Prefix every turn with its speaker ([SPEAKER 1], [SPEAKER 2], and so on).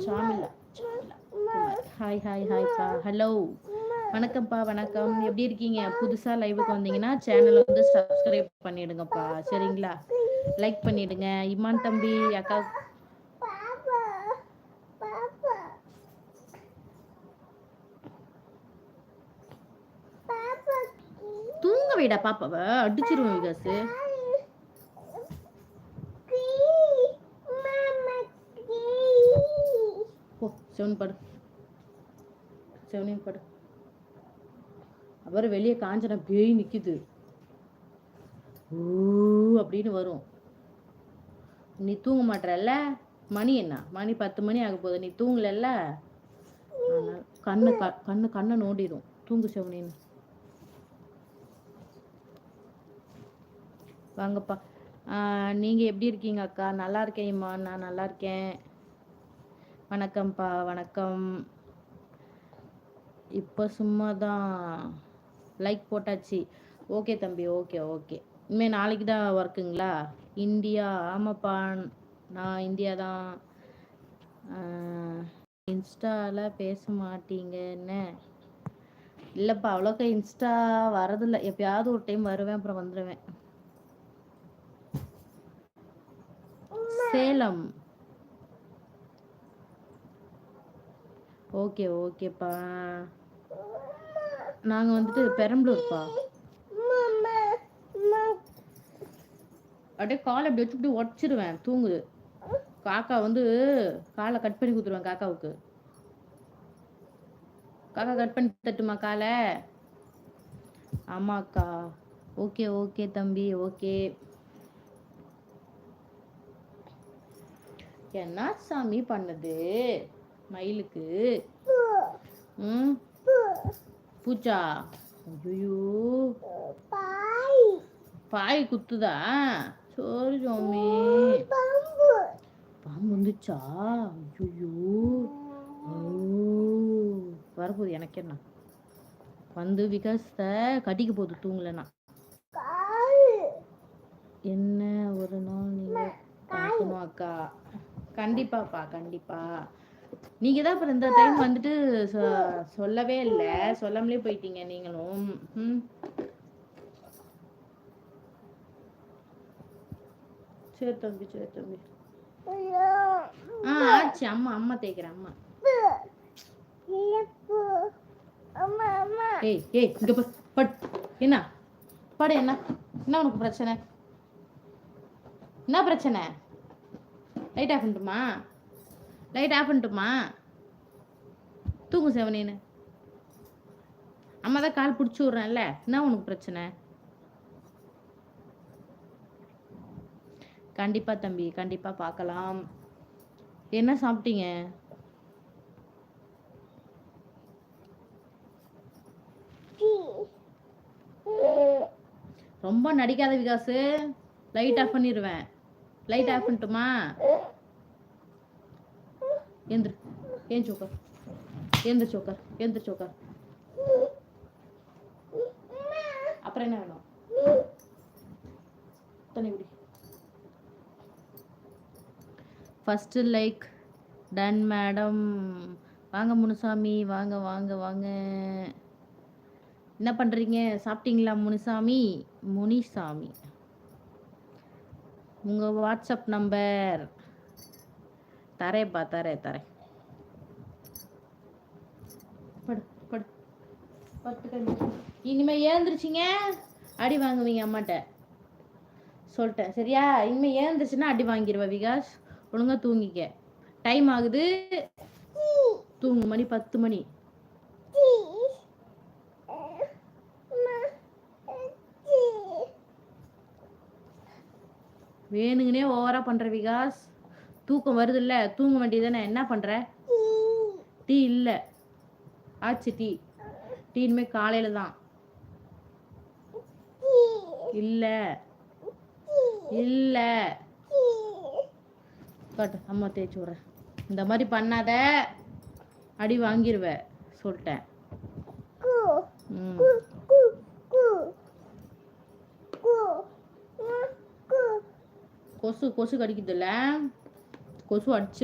[SPEAKER 1] Shamila hi hi ஹாய்ப்பா. Hello வணக்கம்ப்பா. வணக்கம். எப்படி இருக்கீங்க? புதுசா லைவுக்கு வந்தீங்கன்னா சேனலை வந்து சப்ஸ்கிரைப் பண்ணிடுங்கப்பா. சரிங்களா? லைக் பண்ணிடுங்க. இமான் தம்பி அக்கா தூங்க வைடா பாப்பாவை. அடிச்சிருவேன் விகாசு. போ செவன் படு, செவனையும் படு. அப்புறம் வெளியே காஞ்சனா பேய் நிக்குது. ஊ அப்படின்னு வரும். நீ தூங்க மாட்டல. மணி என்ன? மணி 10 மணி ஆக போகுது. நீ தூங்கலல்ல. கண்ணை நோண்டிடும். தூங்கு செவனின்னு. வாங்கப்பா. நீங்கள் எப்படி இருக்கீங்க அக்கா? நல்லா இருக்கேன் இம்மா. நான் நல்லா இருக்கேன். வணக்கம்ப்பா. வணக்கம். இப்போ சும்மா தான் லைக் போட்டாச்சு. ஓகே தம்பி. Okay okay. இனிமேல் நாளைக்கு தான் ஒர்க்குங்களா? இந்தியா. ஆமாப்பா, நான் இந்தியா தான். இன்ஸ்டாவில் பேச மாட்டீங்கன்னு இல்லைப்பா, அவ்வளோக்கா இன்ஸ்டா வரதில்லை. எப்பயாவது ஒரு டைம் வருவேன், அப்புறம் வந்துடுவேன். சேலம். ஓகே ஓகேப்பா. நாங்கள் வந்துட்டு பெரம்பலூர்ப்பா. அப்படியே காலை அப்படி வச்சு இப்படி உடச்சிருவேன். தூங்குது காக்கா. வந்து காலை கட் பண்ணி கொடுத்துருவேன் காக்காவுக்கு. காக்கா கட் பண்ணி தட்டுமா காலை? ஆமாக்கா. ஓகே ஓகே தம்பி. ஓகே. என்ன சாமி பண்ணுது மயிலுக்கு? பூச்சா? ஐயோ, பாய் குத்துதா? சோறு ஜோமி. பாம்பு வந்துச்சா? ஐயோ, வரப்போகுது. எனக்கு என்ன வந்து விகாசத்தை கட்டிக்க போகுது தூங்கலன்னா. என்ன ஒரு நாள் நீங்கள் பார்க்கணும் அக்கா. கண்டிப்பாப்பா, கண்டிப்பா. நீங்கள் தான் அப்புறம் இந்த டைம் வந்துட்டு சொல்லவே இல்லை. சொல்லாமலே போயிட்டீங்க நீங்களும். சரி தம்பி, சரி தம்பி. ஆச்சு. அம்மா தேய்க்கிறேன். ஏய் ஏய், இங்க பட். என்ன படு? என்ன உனக்கு பிரச்சனை? என்ன பிரச்சனை? லைட் ஆஃப் பண்ணட்டுமா? லைட் ஆஃப் பண்ணட்டுமா? தூங்கு செவனேன்னு. அம்மா தான் கால் பிடிச்சி விட்றேன்ல. என்ன உனக்கு பிரச்சனை? கண்டிப்பா தம்பி, கண்டிப்பா பார்க்கலாம். என்ன சாப்பிட்டீங்க? ரொம்ப நடிக்காத விகாசு. லைட் ஆஃப் பண்ணிடுவேன். லைட் ஆஃப் பண்ணட்டுமா? எந்திரு. ஏன் சோக்கர்? எந்திரு சோக்கர். எந்திரு சோக்கர். அப்புறம் என்ன வேணும்? தண்ணி குடி. First like done madam. வாங்க முனுசாமி. வாங்க வாங்க வாங்க. என்ன பண்ணுறீங்க? சாப்பிட்டீங்களா முனுசாமி? முனிசாமி. உங்கள் வாட்ஸ்அப் நம்பர் தரேன்ப்பா. தரேன். படு படு படுத்துக்க. இனிமேல் ஏந்திரிச்சிங்க அடி வாங்குவீங்க அம்மாட்ட சொல்லிட்டேன். சரியா? இனிமேல் ஏந்திரிச்சுன்னா அடி வாங்கிடுவேன் விகாஸ். ஒழுங்கா தூங்கிக்க. டைம் ஆகுது. தூங்கு. மணி 10 மணி. வேணுங்கனே ஓவரா பண்ற விகாஸ். தூக்கம் வருது இல்ல, தூங்க வேண்டியதானே. என்ன பண்ற? டீ இல்ல. ஆச்சு டீ. டீ இனிமே காலையில தான். இல்ல இல்ல. காட்டு. அம்மா தேய்ச்சி விட்றேன். இந்த மாதிரி பண்ணாத, அடி வாங்கிடுவ சொல்லிட்டேன். கொசு கடிக்குதுல்ல. கொசு அடிச்சு